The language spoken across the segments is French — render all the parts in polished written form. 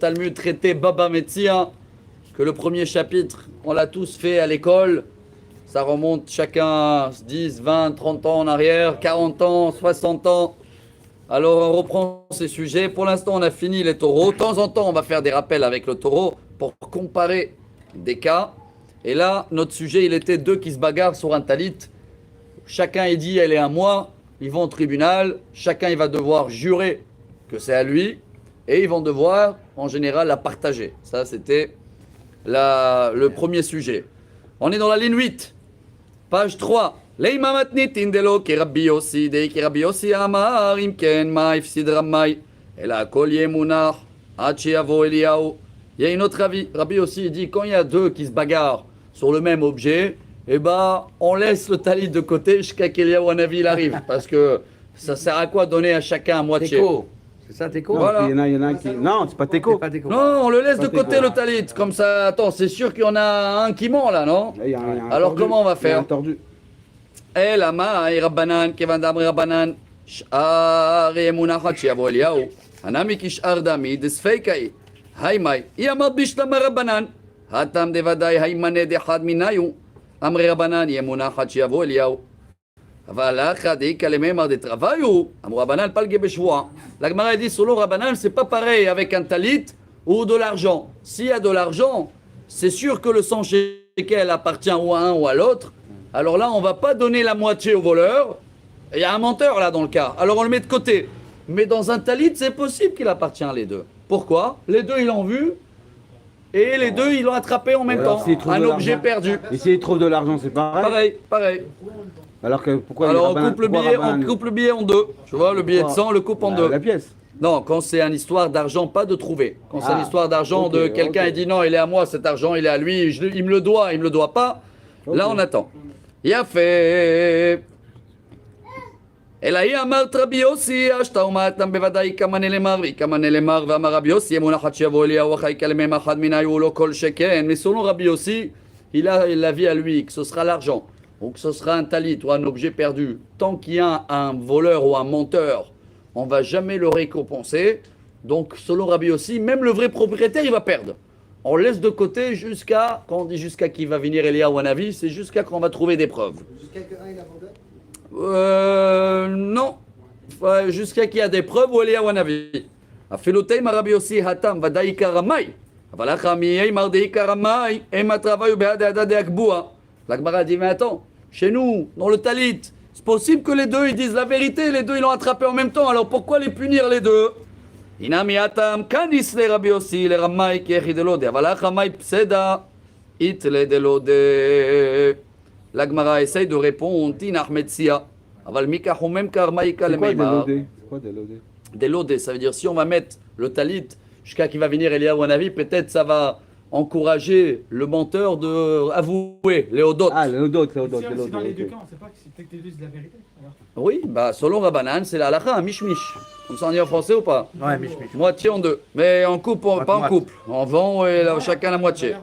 Talmud traité Baba Metzia, que le premier chapitre, on l'a tous fait à l'école. Ça remonte chacun 10, 20, 30 ans en arrière, 40 ans, 60 ans. Alors on reprend ces sujets. Pour l'instant, on a fini les taureaux. De temps en temps, on va faire des rappels avec le taureau pour comparer des cas. Et là, notre sujet, il était deux qui se bagarrent sur un talit. Chacun est dit, elle est à moi. Ils vont au tribunal. Chacun, il va devoir jurer que c'est à lui. Et ils vont devoir, en général, la partager. Ça, c'était le premier sujet. On est dans la ligne 8, page 3. Leima matnitin delo ki Rabbi Yossi dei ki Rabbi Yossi amar im ken ma ifsid Rammai ela akol yemunach ad sheyavo Eliyahu. Il y a une autre avis. Rabbi Yossi dit quand il y a deux qui se bagarrent sur le même objet, eh ben on laisse le talit de côté jusqu'à qu'Eliyahu Hanavi il arrive, parce que ça sert à quoi donner à chacun à moitié. Teco. C'est ça, Teco. Voilà. Il y en a qui... Non, c'est pas Teco. Non, on le laisse de côté le talit, comme ça. Attends, c'est sûr qu'il y en a un qui ment là, non? Alors comment on va faire? Eh la ma Rabbanan kevan d'Amri Rabbanan sh'ar yemunachat sheyavo Eliyahu hanami kish'ar dami desfeikai haymai yamad bishlam Rabbanan hatam devadai haymane dechad minayu Amri Rabbanan yemunachat sheyavo Eliyahu אבל האחד העיקה למימר דתרוויו, אמרו רבנן פלגי בשבועה. La Gemara dit, selon Rabbanan, c'est pas pareil avec un talit ou de l'argent. S'il y a de l'argent, c'est sûr que le 100 shekel appartient ou à un ou à l'autre. Alors là, on va pas donner la moitié au voleur. Il y a un menteur là dans le cas. Alors on le met de côté. Mais dans un talit, c'est possible qu'il appartient les deux. Pourquoi? Les deux, ils l'ont vu. Et les deux, ils l'ont attrapé en même temps. Un objet perdu. Et s'ils trouvent de l'argent, c'est pareil? Pareil. Alors que pourquoi on coupe le billet en deux. Tu vois, le billet de 100, on le coupe en deux. La pièce. Non, quand c'est une histoire d'argent, pas de trouver. Quand c'est une histoire d'argent de quelqu'un, il dit non, il est à moi, cet argent, il est à lui, il me le doit, il me le doit pas. Là, on attend. Il a fait. אלא היא אמרת רבי יוסי, אשתא ומעתם בוודאי כמה נאמר, וכמה נאמר, ואמר רבי יוסי, מונחת שיבוא אליהו אחי כלמם אחד מנהיו לא כל שכן. Mais selon Rabbi Yossi, il a l'avis à lui que ce sera l'argent, ou que ce sera un talit ou un objet perdu. Tant qu'il y a un voleur ou un menteur, on ne va jamais le récompenser. Donc selon Rabbi Yossi, même le vrai propriétaire, il va perdre. On laisse de côté jusqu'à, quand on dit jusqu'à qui va venir Eliyahu Hanavi, c'est jusqu'à quand on va trouver des preuves. Jusqu'à qu'un il abandonne? Non. Jusqu'à qu'il y a des preuves où Eliyahu Hanavi. Afilotei Rabbi Yossi hatam vadaï karamai. אבל החמיי מרדאי קרמאי הם הטרוויו בעד העדה דאקבוה. La Gemara dit, mais attends, chez nous, dans le talit, c'est possible que les deux ils disent la vérité, les deux ils l'ont attrapé en même temps, alors pourquoi les punir les deux? Inami atam kanis le Rabbi Yossi le Rammai ki echi delode, אבל החמאי פסדה איתלה דלודה. La Gemara essaye de répondre, Tinach Metzia, אבל מיקח ומם קרמאיקה למימר. C'est quoi delodé? Delodé, ça veut dire si on va mettre le talit jusqu'à qui va venir Eliyahu Hanavi, peut-être ça va encourager le menteur de avouer, Léodote. Ah, Léodote. C'est dans les deux cas, on ne sait pas que c'est peut-être les deux, c'est la vérité. Alors. Oui, bah selon Rabbanan, c'est la halakha, un mish-mish. Comme ça on dit en français ou pas? Ouais, mais Moitié en deux. Mais en couple, pas en couple. En vend et chacun la moitié.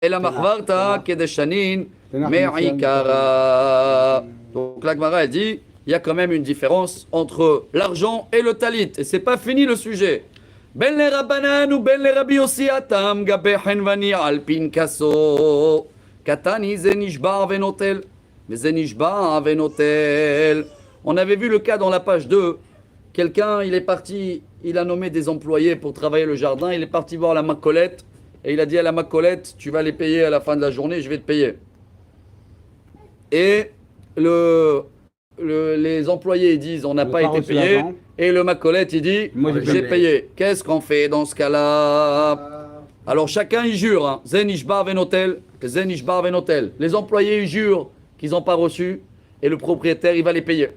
Et la mahvarta, kedeshanin, me'ikara. Donc la Gemara elle dit, il y a quand même une différence entre l'argent et le talit. Et c'est pas fini le sujet. Ben le Rabbanan ou ben le Rabbi Yossi atam gabe henvani al pinkaso katani zenishba venotel mais zenishba venotel. On avait vu le cas dans la page 2. Quelqu'un, il est parti, il a nommé des employés pour travailler le jardin. Il est parti voir la macolette et il a dit à la macolette, tu vas les payer à la fin de la journée, je vais te payer. Et les employés disent on n'a pas été payé. Et le macolette il dit j'ai payé. Qu'est-ce qu'on fait dans ce cas-là? Alors chacun il jure, hein. Zenishbar venotel, Zenishbar venotel. Les employés ils jurent qu'ils n'ont pas reçu et le propriétaire il va les payer.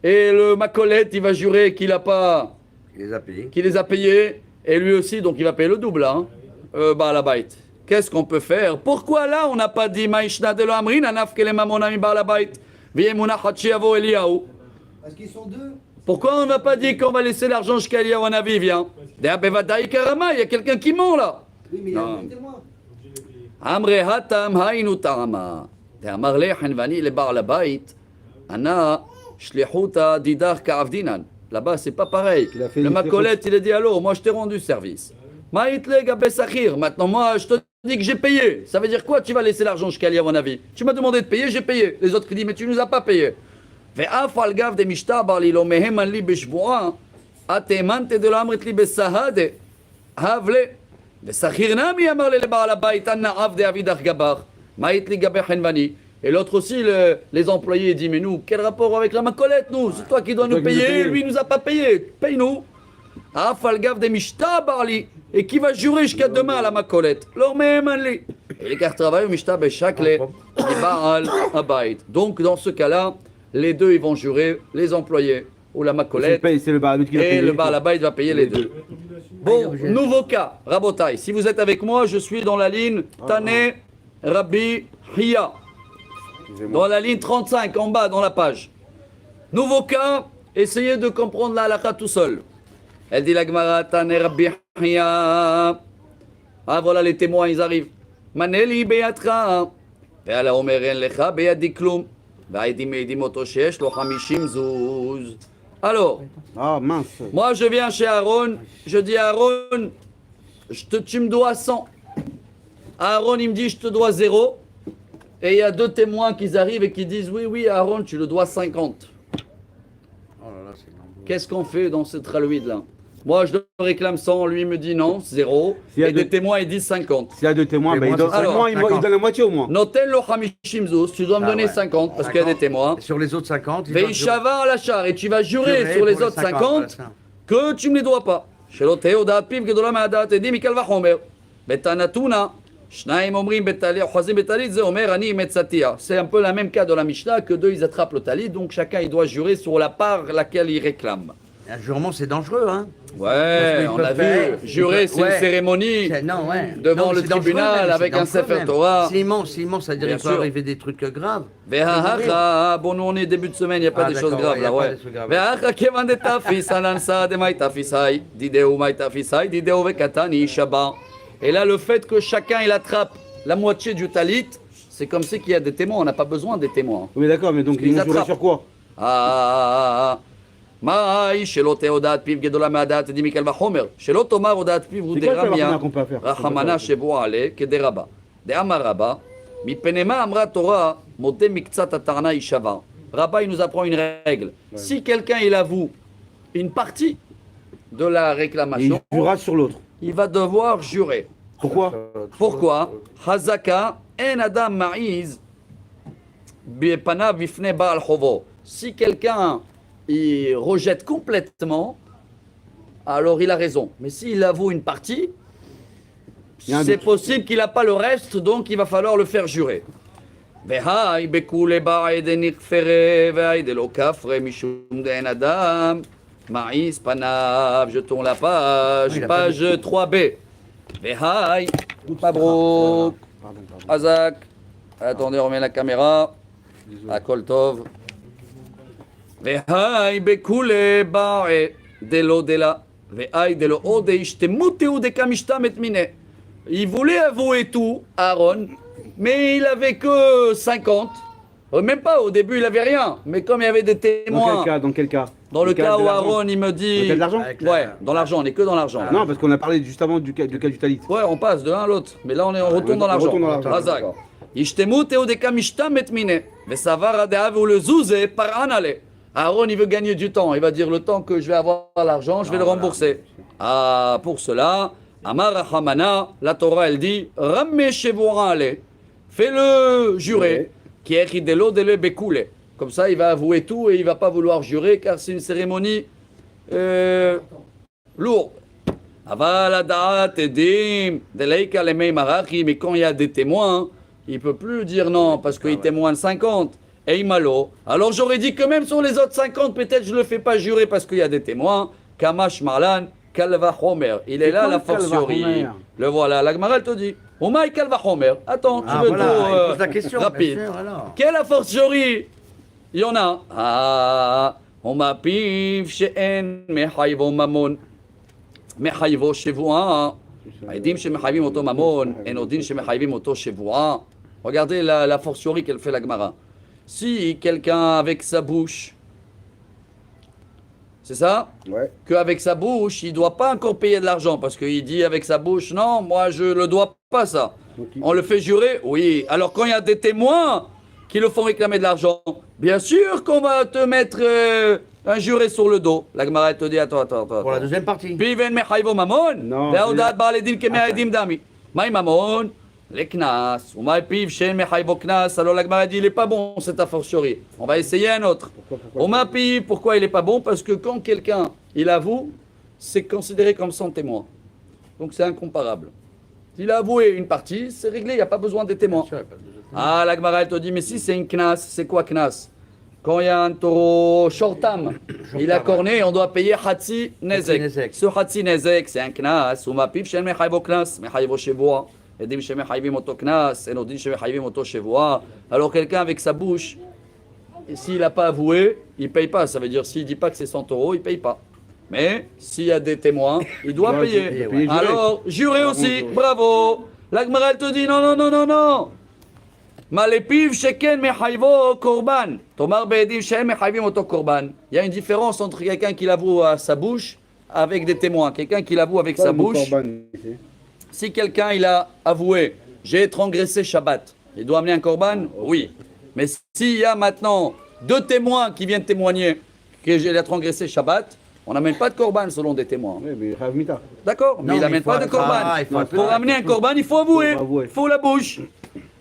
Et le macolette il va jurer qu'il a pas, il les a payés. Qu'il les a payés et lui aussi donc il va payer le double, hein. Bah la bête. Qu'est-ce qu'on peut faire? Pourquoi là on n'a pas dit Maïshna de l'Amrin anaf kele mamonami bar la bête? Parce qu'ils sont deux. Pourquoi on n'a pas dit qu'on va laisser l'argent jusqu'à Eliyahu Hanavi? Viens. Il y a quelqu'un qui ment là. Oui, mais il a un témoin. Amre hatam hainu tarama. Amar le hanvani le bar la bait. Ana shlihuta didar ka'avdinan. Là-bas c'est pas pareil. Le macolette il a dit allô, moi je t'ai rendu service. Maïtle Gabé Sakhir. Maintenant, moi, je te dis que j'ai payé. Ça veut dire quoi? Tu vas laisser l'argent jusqu'à Ali, à mon avis. Tu m'as demandé de payer, j'ai payé. Les autres qui disent, mais tu nous as pas payé. ואף על גב דמשתבר לי לא מהימן לי בשבועה, התאמנת דלא אמרת לי בסהדה, הבלה. ושכיר נמי אמר לי לבעל הבית, אנא עבדי אבידך גבך, מה היית לי גבי חנווני? Et l'autre aussi, les employés disent, mais nous, quel rapport avec la macolette, nous? C'est toi qui dois nous payer, lui, il nous a pas payé. Paye-nous. אף על גב דמשתבר לי, et qui va jurer jusqu'à demain à la macolette? לא מהימן לי. Et les cartes travaillent au משתבר שקלה, לבעל הבית. Donc, dans ce cas-là, les deux, ils vont jurer, les employés ou la macolette. C'est le Baal qui va payer. Et le Baal Habayit va payer les deux. Bon, nouveau cas, Rabotai. Si vous êtes avec moi, je suis dans la ligne Tane Rabbi Hiya. Dans la ligne 35, en bas, dans la page. Nouveau cas, essayez de comprendre la halakha tout seul. Elle dit la Gemara, Tane Rabbi Hiya. Ah, voilà les témoins, ils arrivent. Maneli beyatra. Ve'ala omeren lecha beyadi klum. Alors, Ah mince. moi je viens chez Aaron, je dis à Aaron, tu me dois 100. Aaron il me dit je te dois 0. Et il y a deux témoins qui arrivent et qui disent oui Aaron tu le dois 50. Qu'est-ce qu'on fait dans cette ralouide là? Moi je réclame 100, lui me dit non, 0. S'il y a et des témoins ils disent 50. S'il y a deux témoins, ben, il donne la moitié au moins. Notel lo hamishim zuz, tu dois me donner 50 parce qu'il y a des témoins. Sur les autres 50, Veishava al-achar, et tu vas jurer sur les autres 50 que tu ne me les dois pas. Shelo teh hodat piv gedola me'adat edim mikal vachomer. Betanatuna, shnaim omrim betalit, chazim betalit, ze omer ani metzatia. C'est un peu la même cas de la Mishnah que deux ils attrapent le talit, donc chacun il doit jurer sur la part laquelle il réclame. Un jurement, c'est dangereux, hein. Ouais, on a vu. Jurer, c'est une cérémonie devant le tribunal avec un Sefer Torah. C'est immense, ça veut dire qu'il peut arriver des trucs graves. Bon, nous on est début de semaine, il n'y a pas des choses graves là, ouais. Et là, le fait que chacun il attrape la moitié du talit, c'est comme si qu'il y a des témoins, on n'a pas besoin des témoins. Oui, d'accord, mais donc ils vont jurer sur quoi? מאי שלא תהיה הודעת פיו גדולה מהדעת עדים מקל וחומר, שלא תאמר הודעת פיו הוא דרמיה, רחמנה שבוע עלה כדרבה. דאמר רבה, מפני מה אמרה תורה, מודה מקצת הטענה יישבר. Rabat, il nous apprend une règle. Si quelqu'un il avoue une partie de la réclamation, il jurera sur l'autre. Il va devoir jurer. Pourquoi? Pourquoi? Hazaka en adam ma'iz bipanav bifne ba'al chovo. Si quelqu'un il rejette complètement, alors il a raison. Mais s'il avoue une partie, c'est possible qu'il n'a pas le reste, donc il va falloir le faire jurer. והי בכולי בעד נכפרה והי דלא כפרה משום דאין אדם מעיס פניו. Je tourne la page 3b. והי מברוק חזק. Attendez, on remet la caméra. הכל טוב. והי בכולי בעד דלא דלה והי דלא עוד השתמות תעודקה משתמת מיני. Il voulait avouer tout, Aaron, mais il avait que 50. Même pas, au début il avait rien. Mais comme il y avait des témoins. Dans quel cas? Dans le cas où Aaron il me dit. Dans le cas de l'argent? Ouais, dans l'argent, on est que dans l'argent. Non, parce qu'on a parlé juste avant du cas du talit. Ouais, on passe de l'un à l'autre. Mais là on retourne dans l'argent. Razak. Yishtemut eudeka mishtamet mine. Vesavar adeav ou le zouze par anale. Aaron il veut gagner du temps. Il va dire le temps que je vais avoir l'argent, je vais le rembourser. Ah, pour cela. Amar Hamana, la Torah elle dit Ramme Shevoura Ale, fais-le jurer, qui est ridelo dele bekoule. Comme ça, il va avouer tout et il va pas vouloir jurer car c'est une cérémonie lourde. Aval adat edim deleika lemei marachi, mais quand il y a des témoins, il peut plus dire non parce qu'il témoigne 50. Et malo. Alors j'aurais dit que même sur les autres 50, peut-être je le fais pas jurer parce qu'il y a des témoins. Kamash Marlan. Kalva Homer, il est là la fortiori. Le voilà, la Gemara elle te dit. Omaï Kalva Homer. Attends, tu veux voilà, la question, rapide. Sûr, alors. Quelle a fortiori? Il y en a. Ah, on m'a piv she'en mehayvo mamon. Mehayvo shevoua. Aidim shemehayvim oto mamon. En odin shemehayvim oto shevoua. Regardez la fortiori qu'elle fait la Gemara. Si quelqu'un avec sa bouche, C'est ça? Ouais. Qu'avec sa bouche, il ne doit pas encore payer de l'argent parce qu'il dit avec sa bouche, non, moi je ne le dois pas ça. Donc, On le fait jurer? Oui. Alors quand il y a des témoins qui le font réclamer de l'argent, bien sûr qu'on va te mettre un juré sur le dos. La Gemara te dit, attends. Pour la deuxième partie. Piven mechayvo mamon, Non, ve'odat ba'aledim keme'adim dami. Maï mamon, les knas, ou maï piv shen mechayvo knas. Alors la Gemara dit, il n'est pas bon cet a fortiori. On va essayer un autre. Au ma piv, pourquoi il n'est pas bon? Parce que quand quelqu'un, il avoue, c'est considéré comme son témoin. Donc c'est incomparable. S'il a avoué une partie, c'est réglé, il n'y a pas besoin des témoins. Ah, la Gemara, elle te dit, mais si c'est une knas, c'est quoi knas? Quand il y a un taureau shortam, il a corné, on doit payer Hatsi Nezek. Ce Hatsi Nezek, c'est un knas. Ou ma pipe, chez Mechayvo knas, Mechayvo chevoa. Et dim chez Mechayvim auto knas, et nous dit chez Mechayvim auto chevoa. Alors quelqu'un avec sa bouche, s'il n'a pas avoué, il ne paye pas. Ça veut dire, s'il ne dit pas que c'est son taureau, il ne paye pas. Mais s'il y a des témoins, il doit payer. Alors, juré aussi, bravo. La Gemara, elle te dit, non. Malepiv sheken mechayvo korban. Tomar be'edim shen mechayvim auto korban. Il y a une différence entre quelqu'un qui l'avoue à sa bouche avec des témoins. Quelqu'un qui l'avoue avec sa bouche. Si quelqu'un il a avoué, j'ai transgressé Shabbat, il doit amener un korban? Oui. Mais s'il y a maintenant deux témoins qui viennent témoigner que j'ai transgressé Shabbat, on n'amène pas de korban selon des témoins. Oui, mais Rav Mita. D'accord, mais il n'amène pas de korban. Pour amener un korban, il faut avouer. Il faut la bouche.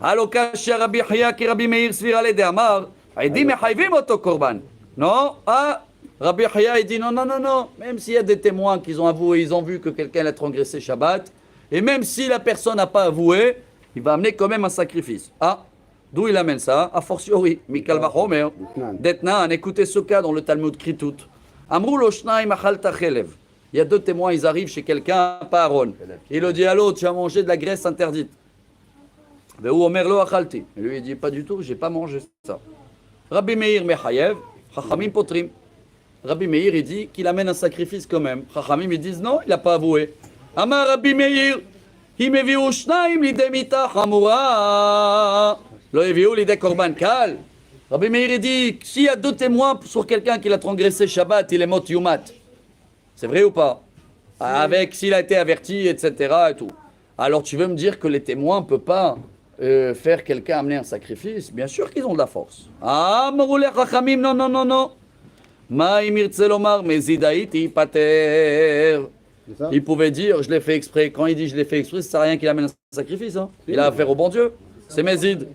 Alors, Kasher Rabbi Chia qui Rabbi Meir Svir Aled Amar, il dit mechayvim auto korban. Non, Rabbi Chia il dit non. Même s'il y a des témoins qui ont avoué, ils ont vu que quelqu'un a transgressé Shabbat, et même si la personne n'a pas avoué, il va amener quand même un sacrifice. D'où il amène ça? A fortiori, Mikal Vachomer, Detnan, écoutez ce cas dans le Talmud Kritut. Amrou lo shnaim achalta chelev. Il y a deux témoins, ils arrivent chez quelqu'un, pas Aaron. Il le dit à l'autre, tu as mangé de la graisse interdite. Ve'u omer lo achalti. Et lui il dit, pas du tout, j'ai pas mangé ça. Rabbi Meir mechayev, Chachamim potrim. Rabbi Meir il dit qu'il amène un sacrifice quand même. Chachamim ils disent non, il n'a pas avoué. Amar Rabbi Meir, im eviu shnaim lidei mita chamura, lo eviu lidei korban kal. Rabbi Meir dit, s'il y a deux témoins sur quelqu'un qui a transgressé Shabbat, il est mot yumat. C'est vrai ou pas? Avec s'il a été averti, etc. et tout. Alors tu veux me dire que les témoins ne peuvent pas faire quelqu'un amener un sacrifice? Bien sûr qu'ils ont de la force. Maruleh Chachamim, non. Ma'im irtzelomar mezidaiti pater. Il pouvait dire, je l'ai fait exprès. Quand il dit je l'ai fait exprès, ça ne sert à rien qu'il amène un sacrifice. Hein. Il a affaire au bon Dieu. C'est mezid.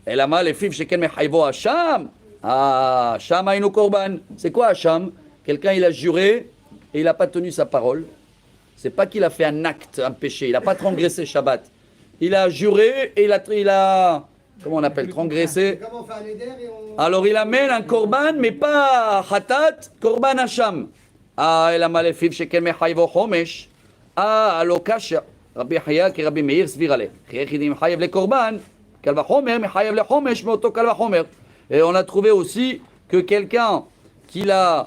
Et la mal, les fives sheken mechayvo Hacham. Hacham aïnou korban. C'est quoi Hacham? Quelqu'un il a juré et il n'a pas tenu sa parole. C'est pas qu'il a fait un acte, un péché. Il n'a pas transgressé Shabbat. Il a juré et il a comment on appelle, transgressé. Alors il amène un korban, mais pas Hatat, korban Hacham. Et la mal, les fives sheken mechayvo Homesh. Alokasha. Rabbi Chia qui Rabbi Meir svir ale. Chiyechidim chayev le korban. Et on a trouvé aussi que quelqu'un il a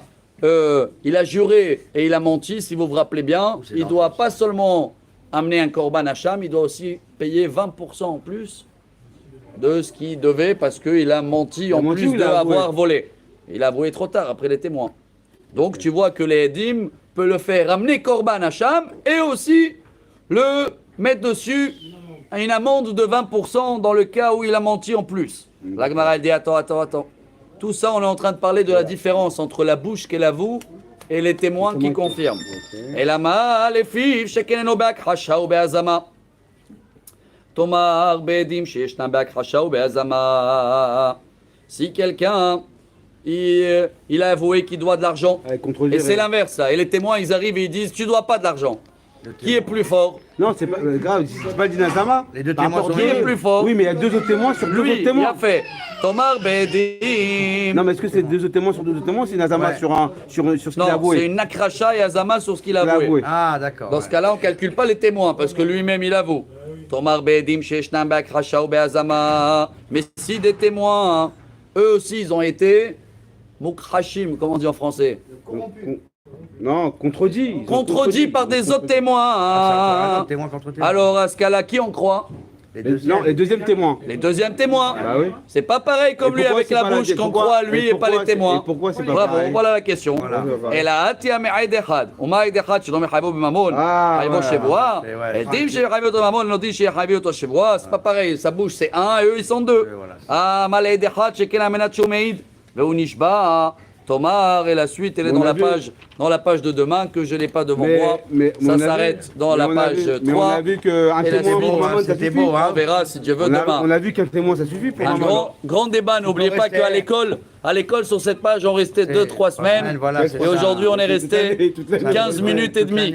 juré et il a menti, si vous vous rappelez bien, il ne doit pas seulement amener un korban Hacham, il doit aussi payer 20% en plus de ce qu'il devait parce qu'il a menti en plus d'avoir volé. Il a avoué trop tard après les témoins. Donc tu vois que les Edim peuvent le faire amener korban Hacham et aussi le mettre dessus une amende de 20% dans le cas où il a menti en plus. La Gemara elle dit attends. Tout ça, on est en train de parler de la différence entre la bouche qu'elle avoue et les témoins qui confirment. Et la ma les filles shekeneno be'akhasha ou be'azama. Tomar be'edim sheyeshna be'akhasha ou be'azama. Si quelqu'un il a avoué qu'il doit de l'argent, et c'est l'inverse là, et les témoins ils arrivent et ils disent tu dois pas de l'argent. Qui est plus fort? Non, c'est pas grave, c'est pas Dinazama. Les deux témoins sont qui est plus fort? Oui, mais il y a deux autres témoins sur deux autres témoins. Il a fait Tomar Bedim. Non, mais est-ce que c'est deux autres témoins sur deux autres témoins? C'est Nazama sur ce qu'il a avoué. Non, c'est une Nakracha et Azama sur ce qu'il a avoué. Ah, d'accord. Dans ce cas-là, on ne calcule pas les témoins parce que lui-même il avoue. Tomar Bedim, Sheshnam Bakracha ou Beazama. Mais si des témoins, eux aussi, ils ont été Mukrashim, comment on dit en français? Non, contredit. Contredit par des autres témoins. Témoin contre témoin. Alors, à ce cas-là, qui on croit? Non, les deuxièmes témoins. Les deuxièmes témoins. Bah oui. C'est pas pareil comme Et lui pourquoi avec c'est la pas la- bouche qu'on pourquoi- croit à lui et et pas pourquoi les témoins. et pourquoi c'est pas Bravo, pareil voilà la question. Et la atia me'aïd echad. Ou ma'aïd echad שלא מחייבו בממון, Ah, חייבו voilà. שבועה. C'est vrai. Et dim שחייבו אותו בממון, לא dim שחייבו אותו שבועה, c'est pas pareil. Sa bouche c'est un et eux ils sont deux. voilà. Ah, מה לעד אחד שכן המנת שהוא מעיד, והוא נשבע. Tomar et la suite, elle est On dans a la page de demain que je n'ai pas devant moi. Ça s'arrête dans la page Mais on 3. a vu qu'un Et la témoin suite, pour Mammon, ça c'était suffit. beau, hein. On verra si Dieu veut On demain. a vu qu'un témoin, ça suffit pour Un Mammon. grand débat, n'oubliez pas rester- qu'à l'école, sur cette page, on restait 2-3 semaines. voilà, c'est Et ça. aujourd'hui, on est resté Toute l'année. 15 minutes et demie.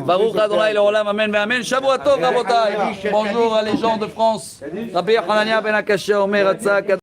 Baruch Adonai Leolam, Amen, Amen. Shavua Tov, Rabotai. Bonjour à les gens de France. Rabbi Hanania Ben Akashia, Omer Hatzak.